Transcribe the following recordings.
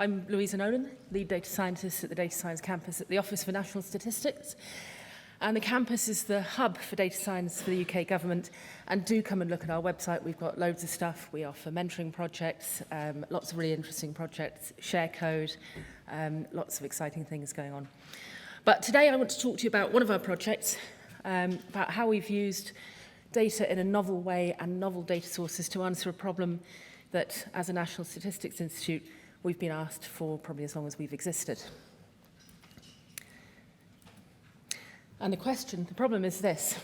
I'm Louisa Nolan, lead data scientist at the Data Science Campus at the Office for National Statistics. And the campus is the hub for data science for the UK government. And do come and look at our website. We've got loads of stuff. We offer mentoring projects, lots of really interesting projects, share code, lots of exciting things going on. But today I want to talk to you about one of our projects, about how we've used data in a novel way and novel data sources to answer a problem that, as a National Statistics Institute, we've been asked for probably as long as we've existed. And the problem is this.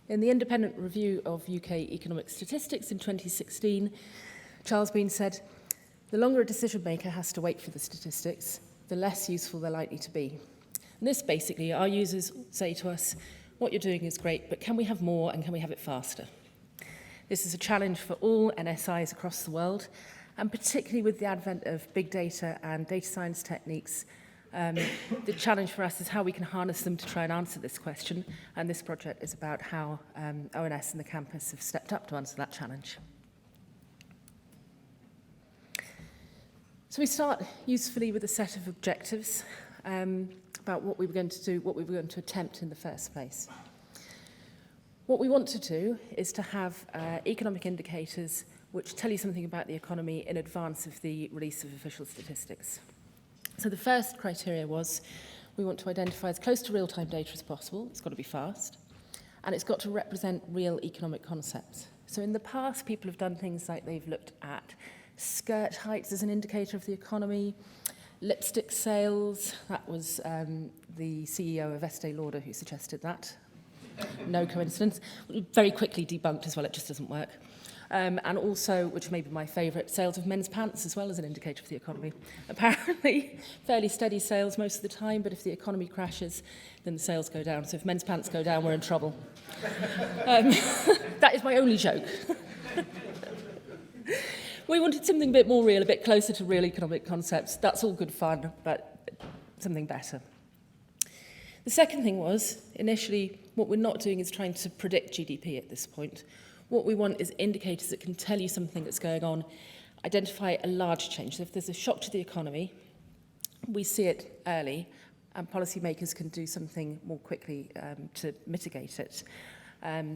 In the independent review of UK economic statistics in 2016, Charles Bean said, "The longer a decision maker has to wait for the statistics, the less useful they're likely to be." And this basically, our users say to us, what you're doing is great, but can we have more and can we have it faster? This is a challenge for all NSIs across the world, and particularly with the advent of big data and data science techniques, the challenge for us is how we can harness them to try and answer this question, and this project is about how ONS and the campus have stepped up to answer that challenge. So we start usefully with a set of objectives about what we were going to do, what we were going to attempt in the first place. What we want to do is to have economic indicators which tell you something about the economy in advance of the release of official statistics. So the first criteria was we want to identify as close to real-time data as possible. It's got to be fast. And it's got to represent real economic concepts. So in the past, people have done things like they've looked at skirt heights as an indicator of the economy, lipstick sales. That was the CEO of Estee Lauder who suggested that. No coincidence. Very quickly debunked as well, it just doesn't work. And also, which may be my favourite, sales of men's pants as well as an indicator of the economy. Apparently, fairly steady sales most of the time, but if the economy crashes, then the sales go down. So if men's pants go down, we're in trouble. That is my only joke. We wanted something a bit more real, a bit closer to real economic concepts. That's all good fun, but something better. The second thing was, initially, what we're not doing is trying to predict GDP at this point. What we want is indicators that can tell you something that's going on, identify a large change. So if there's a shock to the economy, we see it early, and policymakers can do something more quickly to mitigate it.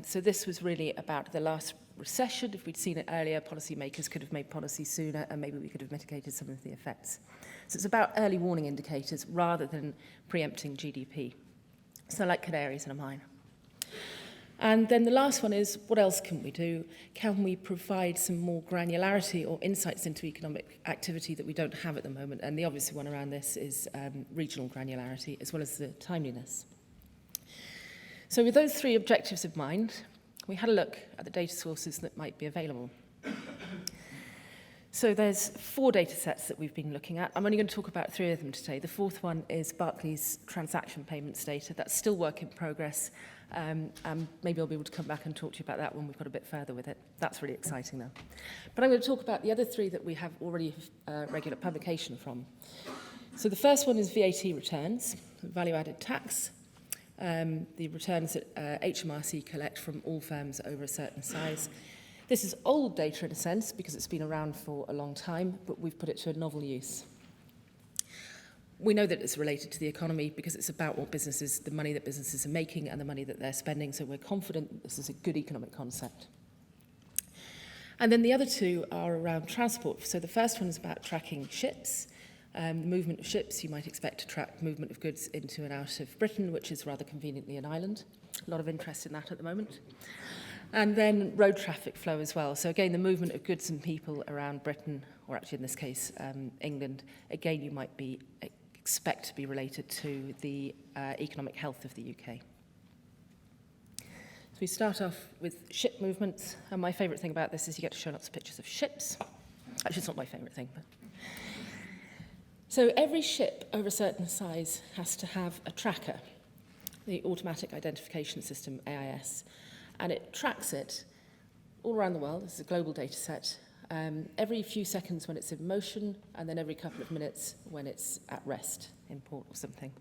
So this was really about the last recession. If we'd seen it earlier, policymakers could have made policy sooner, and maybe we could have mitigated some of the effects. So it's about early warning indicators rather than preempting GDP. So like canaries in a mine. And then the last one is, what else can we do? Can we provide some more granularity or insights into economic activity that we don't have at the moment? And the obvious one around this is regional granularity, as well as the timeliness. So with those three objectives in mind, we had a look at the data sources that might be available. So there's 4 data sets that we've been looking at. I'm only going to talk about 3 of them today. The fourth one is Barclays transaction payments data. That's still work in progress. And maybe I'll be able to come back and talk to you about that when we've got a bit further with it. That's really exciting though. But I'm going to talk about the other 3 that we have already regular publication from. So the first one is VAT returns, value-added tax. The returns that HMRC collect from all firms over a certain size. This is old data in a sense because it's been around for a long time, but we've put it to a novel use. We know that it's related to the economy because it's about what businesses, the money that businesses are making and the money that they're spending, so we're confident that this is a good economic concept. And then the other 2 are around transport. So the first one is about tracking ships. The movement of ships, you might expect to track movement of goods into and out of Britain, which is rather conveniently an island. A lot of interest in that at the moment. And then road traffic flow as well. So again, the movement of goods and people around Britain, or actually in this case, England, again, you might expect to be related to the economic health of the UK. So we start off with ship movements. And my favourite thing about this is you get to show lots of pictures of ships. Actually, it's not my favourite thing, but... So every ship over a certain size has to have a tracker, the Automatic Identification System, AIS, and it tracks it all around the world. This is a global data set. Every few seconds when it's in motion, and then every couple of minutes when it's at rest in port or something.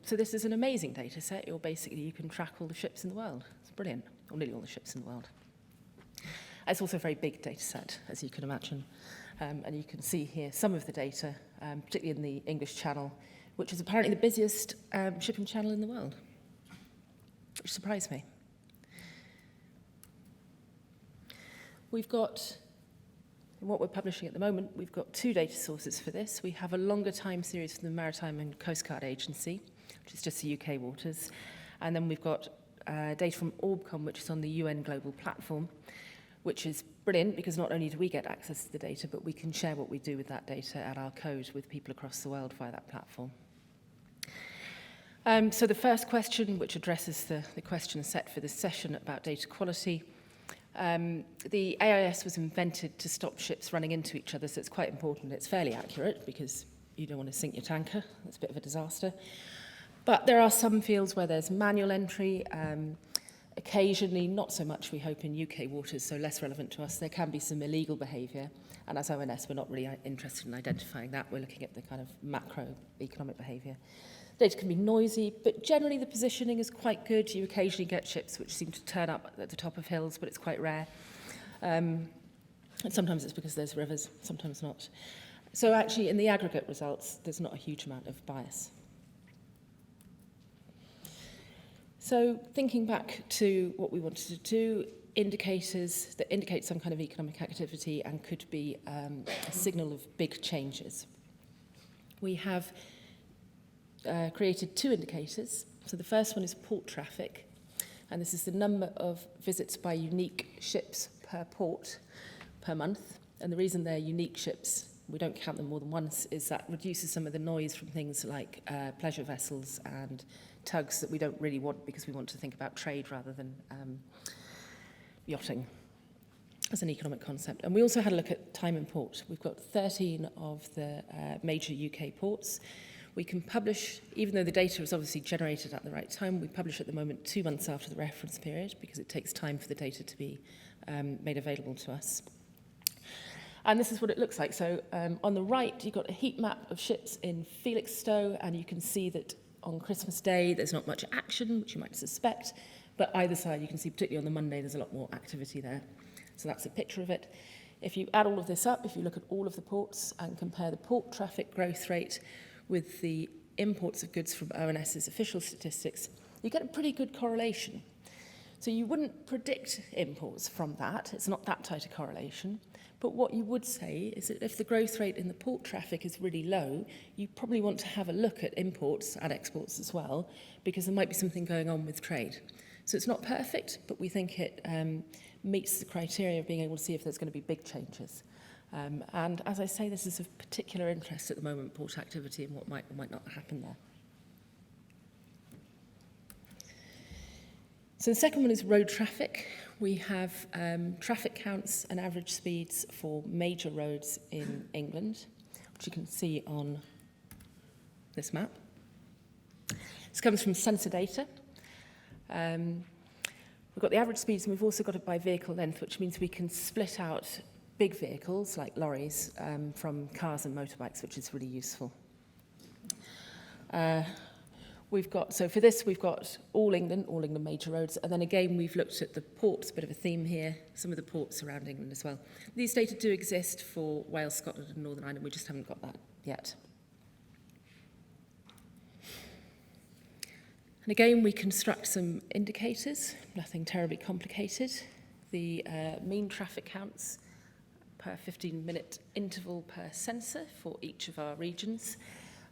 So this is an amazing data set. You can track all the ships in the world. It's brilliant, or nearly all the ships in the world. It's also a very big data set, as you can imagine. And you can see here some of the data, particularly in the English Channel, which is apparently the busiest shipping channel in the world, which surprised me. We've got, in what we're publishing at the moment, we've got 2 data sources for this. We have a longer time series from the Maritime and Coast Guard Agency, which is just the UK waters. And then we've got data from Orbcom, which is on the UN Global Platform, which is brilliant because not only do we get access to the data, but we can share what we do with that data at our code with people across the world via that platform. So the first question, which addresses the question set for this session about data quality, the AIS was invented to stop ships running into each other, so it's quite important. It's fairly accurate because you don't want to sink your tanker. That's a bit of a disaster. But there are some fields where there's manual entry, occasionally, not so much, we hope, in UK waters, so less relevant to us. There can be some illegal behaviour, and as ONS, we're not really interested in identifying that. We're looking at the kind of macroeconomic behaviour. Data can be noisy, but generally the positioning is quite good. You occasionally get ships which seem to turn up at the top of hills, but it's quite rare. And sometimes it's because there's rivers, sometimes not. So actually, in the aggregate results, there's not a huge amount of bias. So thinking back to what we wanted to do, indicators that indicate some kind of economic activity and could be a signal of big changes. We have created 2 indicators. So the first one is port traffic, and this is the number of visits by unique ships per port per month. And the reason they're unique ships, we don't count them more than once, is that reduces some of the noise from things like pleasure vessels and tugs that we don't really want because we want to think about trade rather than yachting as an economic concept. And we also had a look at time in port. We've got 13 of the major UK ports. We can publish, even though the data is obviously generated at the right time, we publish at the moment 2 months after the reference period because it takes time for the data to be made available to us. And this is what it looks like. So on the right, you've got a heat map of ships in Felixstowe, and you can see that on Christmas Day, there's not much action, which you might suspect, but either side, you can see, particularly on the Monday, there's a lot more activity there. So that's a picture of it. If you add all of this up, if you look at all of the ports and compare the port traffic growth rate with the imports of goods from ONS's official statistics, you get a pretty good correlation. So you wouldn't predict imports from that. It's not that tight a correlation. But what you would say is that if the growth rate in the port traffic is really low, you probably want to have a look at imports and exports as well, because there might be something going on with trade. So it's not perfect, but we think it meets the criteria of being able to see if there's going to be big changes. And as I say, this is of particular interest at the moment, port activity and what might or might not happen there. So the second one is road traffic. We have traffic counts and average speeds for major roads in England, which you can see on this map. This comes from sensor data. We've got the average speeds, and we've also got it by vehicle length, which means we can split out big vehicles like lorries from cars and motorbikes, which is really useful. So for this, we've got all England major roads, and then again, we've looked at the ports, a bit of a theme here, some of the ports around England as well. These data do exist for Wales, Scotland, and Northern Ireland. We just haven't got that yet. And again, we construct some indicators, nothing terribly complicated. The mean traffic counts per 15-minute interval per sensor for each of our regions,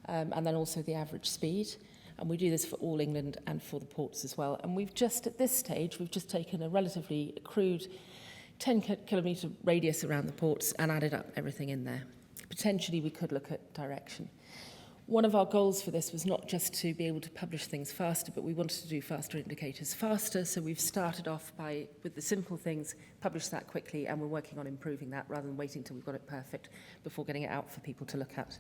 and then also the average speed. And we do this for all England and for the ports as well. And at this stage, we've just taken a relatively crude 10-kilometre radius around the ports and added up everything in there. Potentially, we could look at direction. One of our goals for this was not just to be able to publish things faster, but we wanted to do faster indicators faster. So we've started off with the simple things, publish that quickly, and we're working on improving that rather than waiting till we've got it perfect before getting it out for people to look at.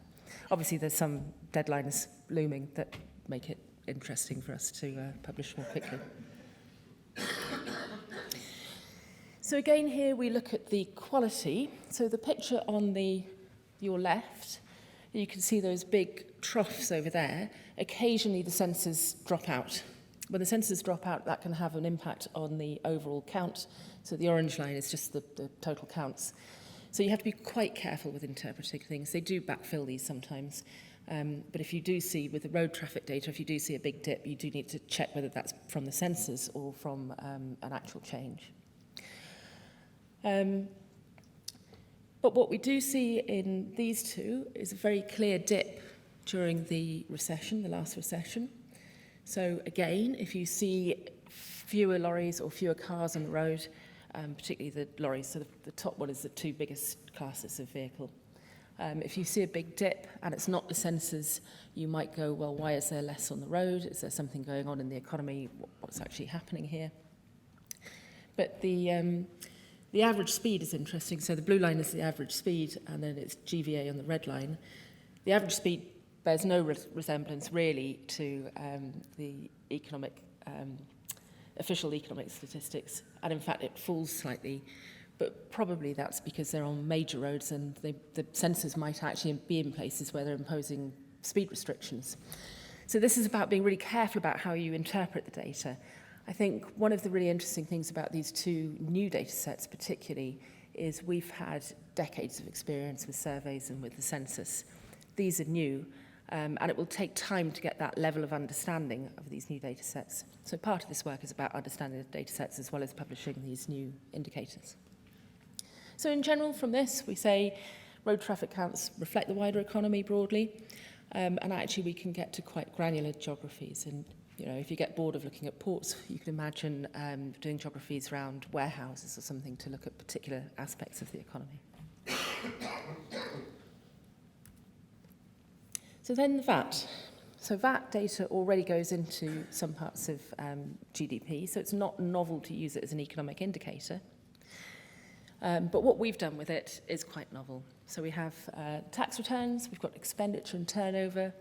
Obviously, there's some deadlines looming that make it interesting for us to publish more quickly. So again, here we look at the quality. So the picture on your left, you can see those big troughs over there. Occasionally, the sensors drop out. When the sensors drop out, that can have an impact on the overall count. So the orange line is just the total counts. So you have to be quite careful with interpreting things. They do backfill these sometimes. But if you do see, with the road traffic data, if you do see a big dip, you do need to check whether that's from the sensors or from an actual change. But what we do see in these two is a very clear dip during the recession, the last recession. So again, if you see fewer lorries or fewer cars on the road, particularly the lorries, so the top one is the two biggest classes of vehicle. If you see a big dip and it's not the sensors, you might go, well, why is there less on the road? Is there something going on in the economy? What's actually happening here? But the average speed is interesting. So the blue line is the average speed, and then it's GVA on the red line. The average speed bears no resemblance really to the official economic statistics, and in fact it falls slightly, but probably that's because they're on major roads and the sensors might actually be in places where they're imposing speed restrictions. So this is about being really careful about how you interpret the data. I think one of the really interesting things about these two new data sets particularly is we've had decades of experience with surveys and with the census. These are new, and it will take time to get that level of understanding of these new data sets. So part of this work is about understanding the data sets as well as publishing these new indicators. So in general, from this, we say road traffic counts reflect the wider economy broadly, and actually we can get to quite granular geographies. And you know, if you get bored of looking at ports, you can imagine doing geographies around warehouses or something to look at particular aspects of the economy. So then the VAT. So VAT data already goes into some parts of GDP, so it's not novel to use it as an economic indicator. But what we've done with it is quite novel. So we have tax returns, we've got expenditure and turnover,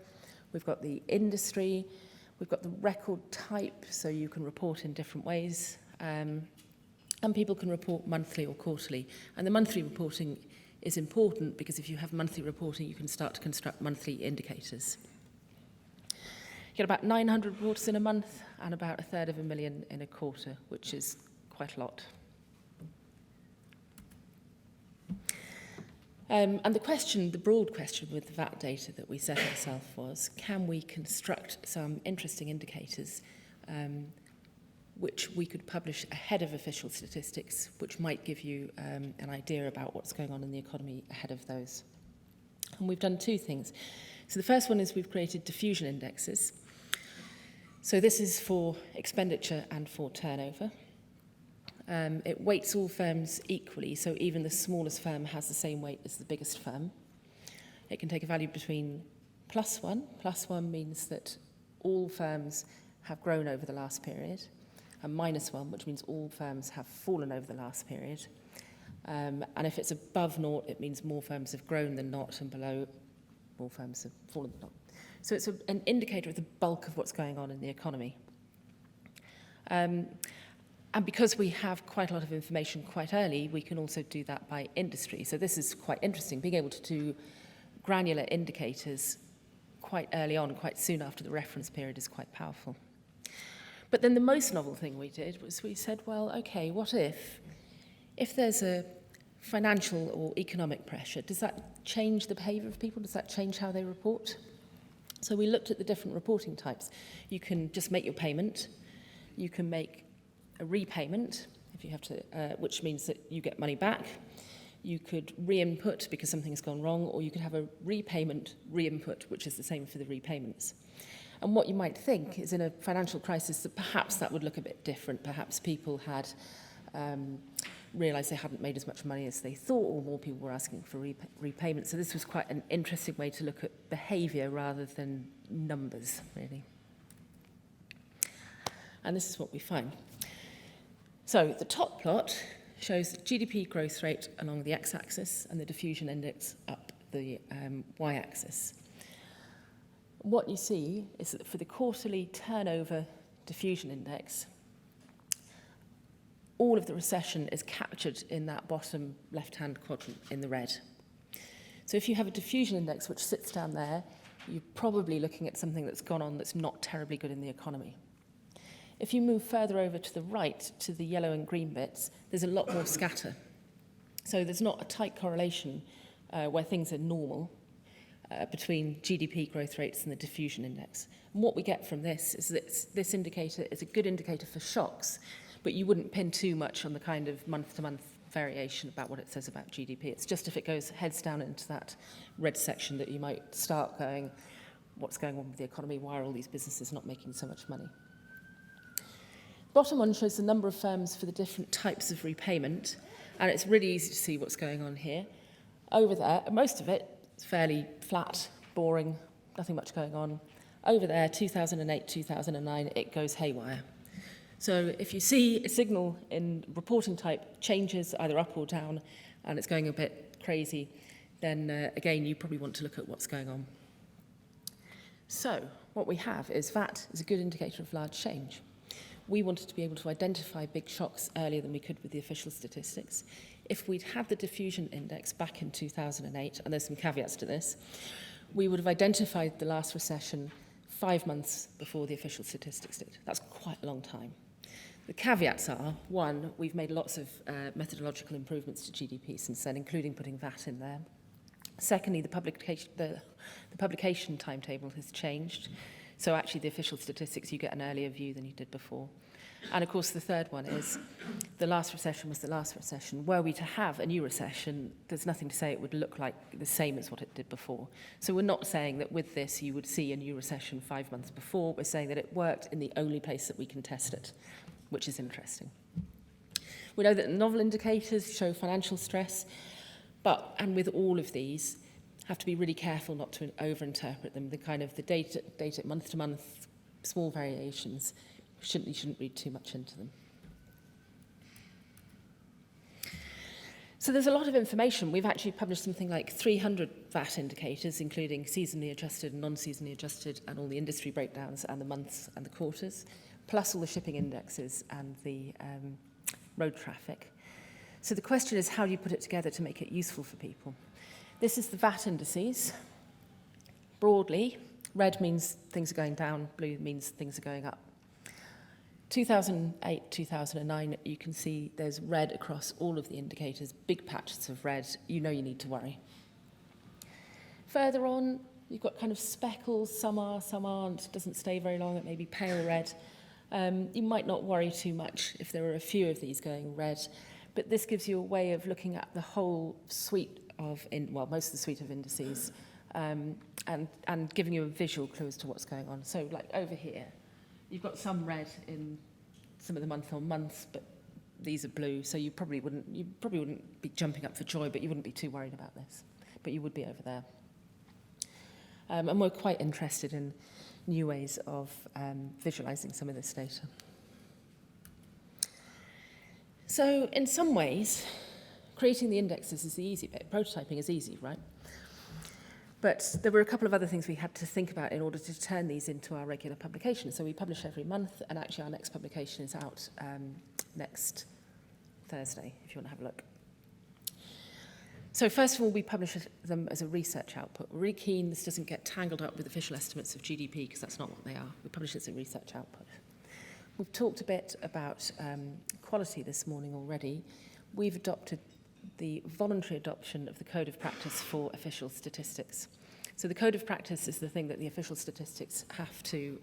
we've got the industry, we've got the record type, so you can report in different ways, and people can report monthly or quarterly. And the monthly reporting is important because if you have monthly reporting, you can start to construct monthly indicators. You get about 900 reports in a month and about 1/3 in a quarter, which is quite a lot. And the broad question with the VAT data that we set ourselves was, can we construct some interesting indicators which we could publish ahead of official statistics, which might give you an idea about what's going on in the economy ahead of those. And we've done two things. So the first one is we've created diffusion indexes. So this is for expenditure and for turnover. It weights all firms equally, so even the smallest firm has the same weight as the biggest firm. It can take a value between +1. +1 means that all firms have grown over the last period, and -1, which means all firms have fallen over the last period. And if it's above 0, it means more firms have grown than not, and below, more firms have fallen than not. So it's an indicator of the bulk of what's going on in the economy. And because we have quite a lot of information quite early, we can also do that by industry. So this is quite interesting. Being able to do granular indicators quite early on, quite soon after the reference period, is quite powerful. But then the most novel thing we did was we said, well, okay, what if there's a financial or economic pressure, does that change the behaviour of people? Does that change how they report? So we looked at the different reporting types. You can just make your payment. You can make a repayment, if you have to, which means that you get money back. You could re-input because something's gone wrong, or you could have a repayment, re-input, which is the same for the repayments. And what you might think is in a financial crisis that perhaps that would look a bit different. Perhaps people had realised they hadn't made as much money as they thought, or more people were asking for repayment. So this was quite an interesting way to look at behaviour rather than numbers, really. And this is what we find. So the top plot shows the GDP growth rate along the x-axis and the diffusion index up the y-axis. What you see is that for the quarterly turnover diffusion index, all of the recession is captured in that bottom left-hand quadrant in the red. So if you have a diffusion index which sits down there, you're probably looking at something that's gone on that's not terribly good in the economy. If you move further over to the right, to the yellow and green bits, there's a lot more scatter. So there's not a tight correlation where things are normal between GDP growth rates and the diffusion index. And what we get from this is that this indicator is a good indicator for shocks, but you wouldn't pin too much on the kind of month-to-month variation about what it says about GDP. It's just if it goes heads down into that red section that you might start going, what's going on with the economy? Why are all these businesses not making so much money? Bottom one shows the number of firms for the different types of repayment, and it's really easy to see what's going on here. Over there, most of it is fairly flat, boring, nothing much going on. Over there, 2008, 2009, it goes haywire. So if you see a signal in reporting type changes either up or down, and it's going a bit crazy, then again, you probably want to look at what's going on. So what we have is VAT is a good indicator of large change. We wanted to be able to identify big shocks earlier than we could with the official statistics. If we'd had the diffusion index back in 2008, and there's some caveats to this, we would have identified the last recession 5 months before the official statistics did. That's quite a long time. The caveats are, one, we've made lots of methodological improvements to GDP since then, including putting VAT in there. Secondly, the publication timetable has changed. So actually the official statistics, you get an earlier view than you did before. And of course the third one is the last recession was the last recession. Were we to have a new recession, there's nothing to say it would look like the same as what it did before. So we're not saying that with this you would see a new recession 5 months before. We're saying that it worked in the only place that we can test it, which is interesting. We know that novel indicators show financial stress, and with all of these, have to be really careful not to overinterpret them. The kind of the data month to month, small variations, you shouldn't read too much into them. So there's a lot of information. We've actually published something like 300 VAT indicators, including seasonally adjusted and non-seasonally adjusted, and all the industry breakdowns and the months and the quarters, plus all the shipping indexes and the road traffic. So the question is, how do you put it together to make it useful for people? This is the VAT indices. Broadly, red means things are going down, blue means things are going up. 2008, 2009, you can see there's red across all of the indicators, big patches of red. You know you need to worry. Further on, you've got kind of speckles, some are, some aren't, doesn't stay very long, it may be pale red. You might not worry too much if there are a few of these going red, but this gives you a way of looking at the whole suite of, most of the suite of indices, and giving you a visual clue as to what's going on. So like over here, you've got some red in some of the months, but these are blue, so you probably wouldn't be jumping up for joy, but you wouldn't be too worried about this. But you would be over there. And we're quite interested in new ways of visualizing some of this data. So in some ways, creating the indexes is the easy bit. Prototyping is easy, right? But there were a couple of other things we had to think about in order to turn these into our regular publication. So we publish every month, and actually our next publication is out next Thursday, if you want to have a look. So first of all, we publish them as a research output. We're really keen this doesn't get tangled up with official estimates of GDP, because that's not what they are. We publish it as a research output. We've talked a bit about quality this morning already. We've adopted the voluntary adoption of the Code of Practice for official statistics. So the Code of Practice is the thing that the official statistics have to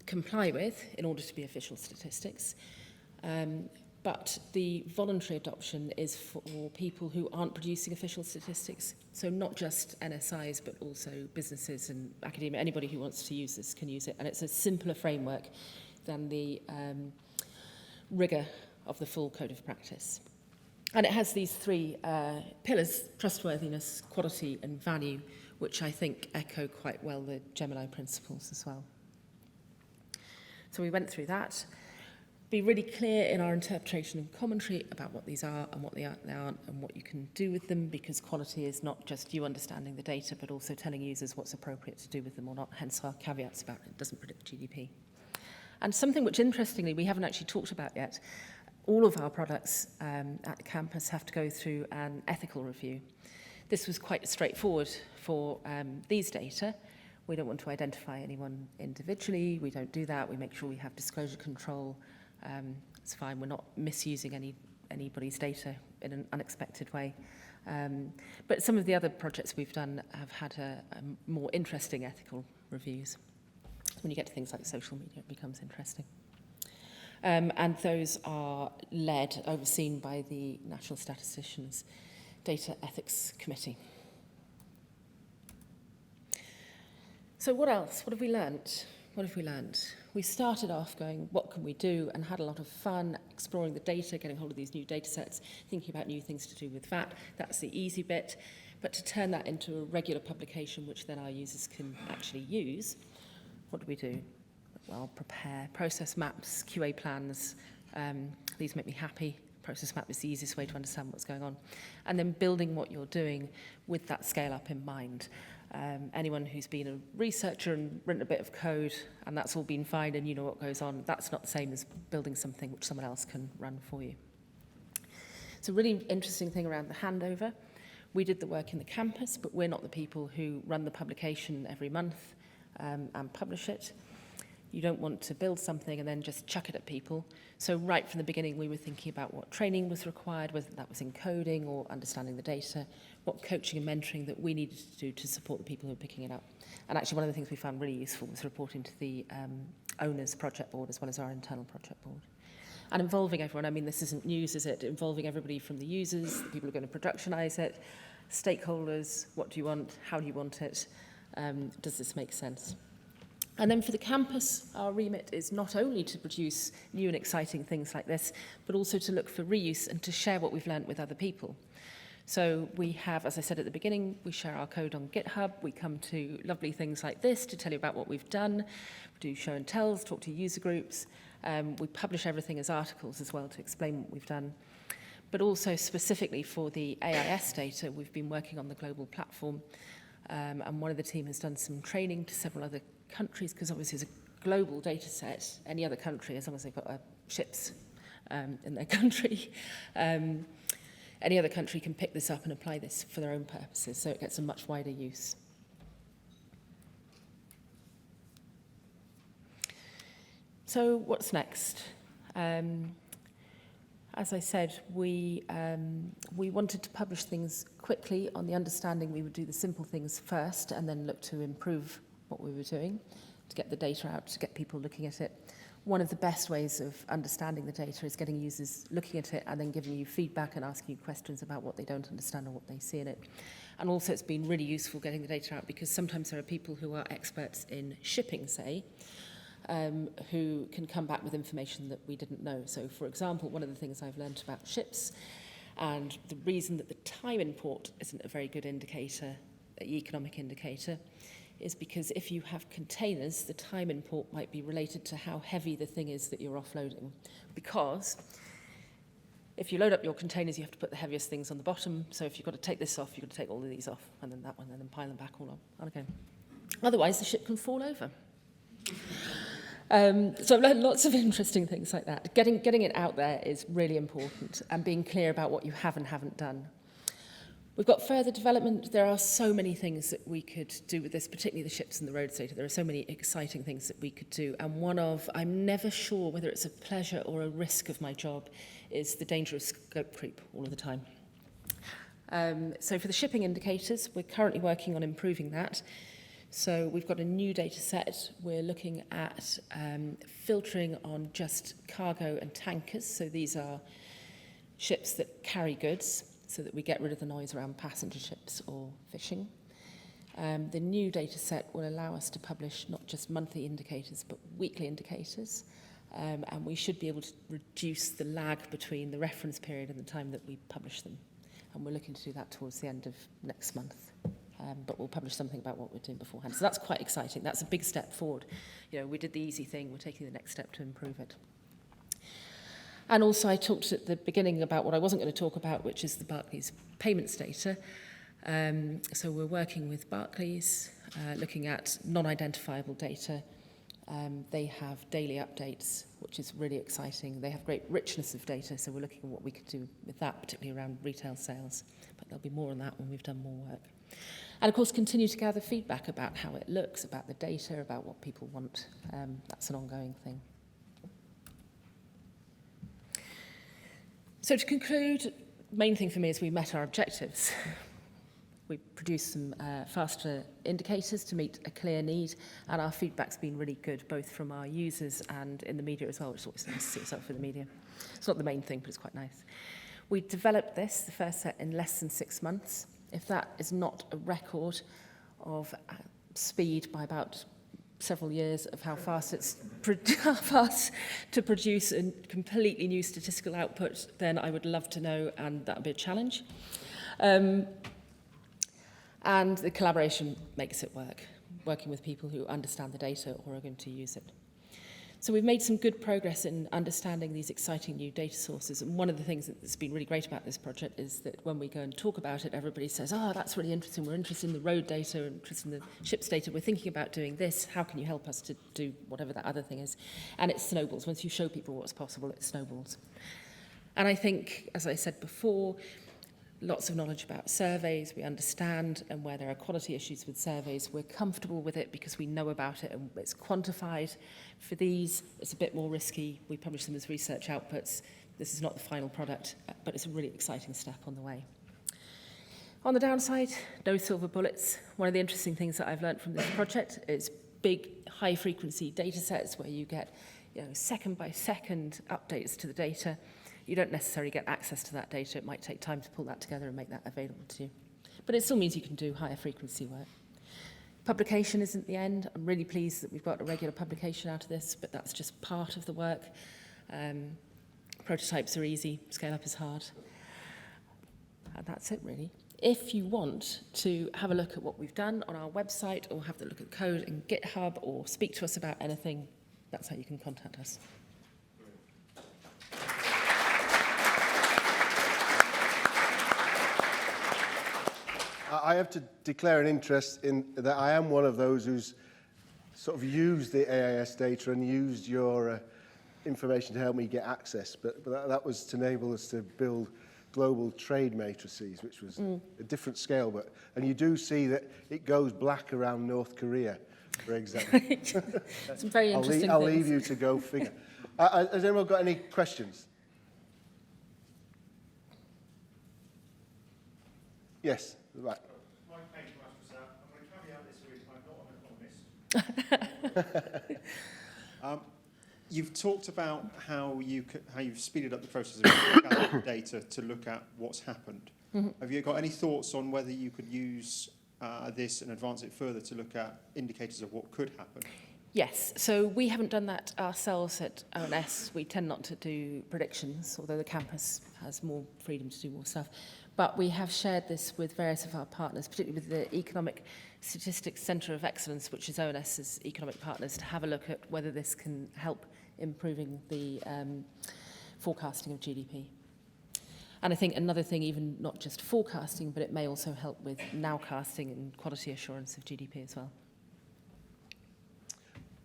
comply with in order to be official statistics. But the voluntary adoption is for people who aren't producing official statistics. So not just NSIs, but also businesses and academia. Anybody who wants to use this can use it. And it's a simpler framework than the rigour of the full Code of Practice. And it has these three pillars: trustworthiness, quality, and value, which I think echo quite well the Gemini principles as well. So we went through that. Be really clear in our interpretation and commentary about what these are and what they aren't, and what you can do with them, because quality is not just you understanding the data, but also telling users what's appropriate to do with them or not, hence our caveats about it doesn't predict GDP. And something which, interestingly, we haven't actually talked about yet, all of our products at the campus have to go through an ethical review. This was quite straightforward for these data. We don't want to identify anyone individually. We don't do that. We make sure we have disclosure control. It's fine. We're not misusing anybody's data in an unexpected way. But some of the other projects we've done have had a more interesting ethical reviews. When you get to things like social media, it becomes interesting. And those are overseen by the National Statisticians Data Ethics Committee. So what else? What have we learnt? What have we learnt? We started off going, what can we do? And had a lot of fun exploring the data, getting hold of these new data sets, thinking about new things to do with that. That's the easy bit. But to turn that into a regular publication, which then our users can actually use, what do we do? Well, prepare process maps, QA plans. These make me happy. Process map is the easiest way to understand what's going on. And then building what you're doing with that scale up in mind. Anyone who's been a researcher and written a bit of code and that's all been fine and you know what goes on, that's not the same as building something which someone else can run for you. It's a really interesting thing around the handover. We did the work in the campus, but we're not the people who run the publication every month and publish it. You don't want to build something and then just chuck it at people. So right from the beginning, we were thinking about what training was required, whether that was in coding or understanding the data, what coaching and mentoring that we needed to do to support the people who were picking it up. And actually, one of the things we found really useful was reporting to the owners' project board as well as our internal project board. And involving everyone. I mean, this isn't news, is it? Involving everybody from the users, the people who are going to productionize it, stakeholders, what do you want, how do you want it, does this make sense? And then for the campus, our remit is not only to produce new and exciting things like this, but also to look for reuse and to share what we've learned with other people. So we have, as I said at the beginning, we share our code on GitHub. We come to lovely things like this to tell you about what we've done. We do show and tells, talk to user groups. We publish everything as articles as well to explain what we've done. But also specifically for the AIS data, we've been working on the global platform. And one of the team has done some training to several other countries, because obviously it's a global data set. Any other country, as long as they've got ships in their country, any other country can pick this up and apply this for their own purposes, so it gets a much wider use. So what's next? As I said, we wanted to publish things quickly on the understanding we would do the simple things first and then look to improve what we were doing, to get the data out, to get people looking at it. One of the best ways of understanding the data is getting users looking at it and then giving you feedback and asking you questions about what they don't understand or what they see in it. And also it's been really useful getting the data out because sometimes there are people who are experts in shipping, say, who can come back with information that we didn't know. So, for example, one of the things I've learned about ships, and the reason that the time in port isn't a very good indicator, economic indicator, is because if you have containers, the time in port might be related to how heavy the thing is that you're offloading. Because if you load up your containers, you have to put the heaviest things on the bottom. So if you've got to take this off, you've got to take all of these off, and then that one, and then pile them back all on again. Otherwise, the ship can fall over. So I've learned lots of interesting things like that. Getting it out there is really important, and being clear about what you have and haven't done. We've got further development. There are so many things that we could do with this, particularly the ships and the roads data. There are so many exciting things that we could do. And I'm never sure whether it's a pleasure or a risk of my job, is the danger of scope creep all of the time. So for the shipping indicators, we're currently working on improving that. So we've got a new data set. We're looking at filtering on just cargo and tankers. So these are ships that carry goods, so that we get rid of the noise around passenger ships or fishing. The new data set will allow us to publish not just monthly indicators, but weekly indicators. And we should be able to reduce the lag between the reference period and the time that we publish them. And we're looking to do that towards the end of next month. But we'll publish something about what we're doing beforehand. So that's quite exciting. That's a big step forward. You know, we did the easy thing. We're taking the next step to improve it. And also I talked at the beginning about what I wasn't going to talk about, which is the Barclays payments data. So we're working with Barclays, looking at non-identifiable data. They have daily updates, which is really exciting. They have great richness of data, so we're looking at what we could do with that, particularly around retail sales. But there'll be more on that when we've done more work. And, of course, continue to gather feedback about how it looks, about the data, about what people want. That's an ongoing thing. So to conclude, the main thing for me is we met our objectives. We produced some faster indicators to meet a clear need, and our feedback's been really good, both from our users and in the media as well, which is always nice to see yourself in the media. It's not the main thing, but it's quite nice. We developed this, the first set, in less than 6 months. If that is not a record of speed by about several years of how fast to produce a completely new statistical output, then I would love to know, and that would be a challenge. And the collaboration makes it work, working with people who understand the data or are going to use it. So we've made some good progress in understanding these exciting new data sources. And one of the things that's been really great about this project is that when we go and talk about it, everybody says, oh, that's really interesting. We're interested in the road data, we're interested in the ships data. We're thinking about doing this. How can you help us to do whatever that other thing is? And it snowballs. Once you show people what's possible, it snowballs. And I think, as I said before, lots of knowledge about surveys, we understand, and where there are quality issues with surveys, we're comfortable with it because we know about it and it's quantified. For these, it's a bit more risky. We publish them as research outputs. This is not the final product, but it's a really exciting step on the way. On the downside, no silver bullets. One of the interesting things that I've learned from this project is big, high-frequency data sets where you get second-by-second updates to the data. You don't necessarily get access to that data. It might take time to pull that together and make that available to you. But it still means you can do higher frequency work. Publication isn't the end. I'm really pleased that we've got a regular publication out of this, but that's just part of the work. Prototypes are easy, scale up is hard. And that's it, really. If you want to have a look at what we've done on our website or have a look at code in GitHub or speak to us about anything, that's how you can contact us. I have to declare an interest in that. I am one of those who's sort of used the AIS data and used your information to help me get access, but that was to enable us to build global trade matrices, which was a different scale. And you do see that it goes black around North Korea, for example. Some very interesting things. I'll leave you to go figure. Has anyone got any questions? Yes, right. My page was that. I'm going to caveat this with, I'm not an economist. You've talked about how you've speeded up the process of gathering data to look at what's happened. Mm-hmm. Have you got any thoughts on whether you could use this and advance it further to look at indicators of what could happen? Yes, so we haven't done that ourselves at ONS. We tend not to do predictions, although the campus has more freedom to do more stuff. But we have shared this with various of our partners, particularly with the Economic Statistics Centre of Excellence, which is ONS's economic partners, to have a look at whether this can help improving the forecasting of GDP. And I think another thing, even not just forecasting, but it may also help with nowcasting and quality assurance of GDP as well.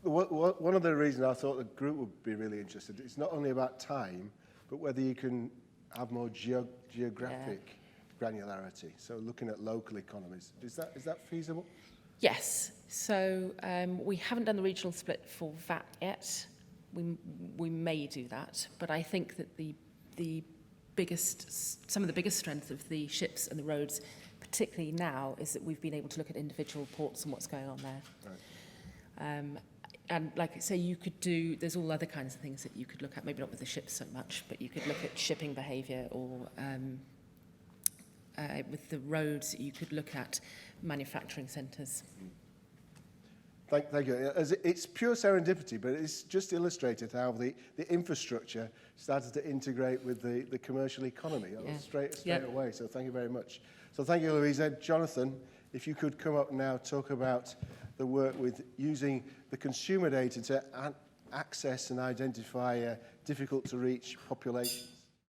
One of the reasons I thought the group would be really interested, it's not only about time, but whether you can have more geographic granularity. So looking at local economies, is that feasible? Yes. So we haven't done the regional split for VAT yet. We may do that, but I think that some of the biggest strength of the ships and the roads, particularly now, is that we've been able to look at individual ports and what's going on there. Right. And like I say, there's all other kinds of things that you could look at, maybe not with the ships so much, but you could look at shipping behaviour, or with the roads, you could look at manufacturing centres. Thank you. It's pure serendipity, but it's just illustrated how the infrastructure started to integrate with the commercial economy straight away. So thank you very much. So thank you, Louisa. Jonathan, if you could come up now, talk about the work with using the consumer data to access and identify difficult to reach population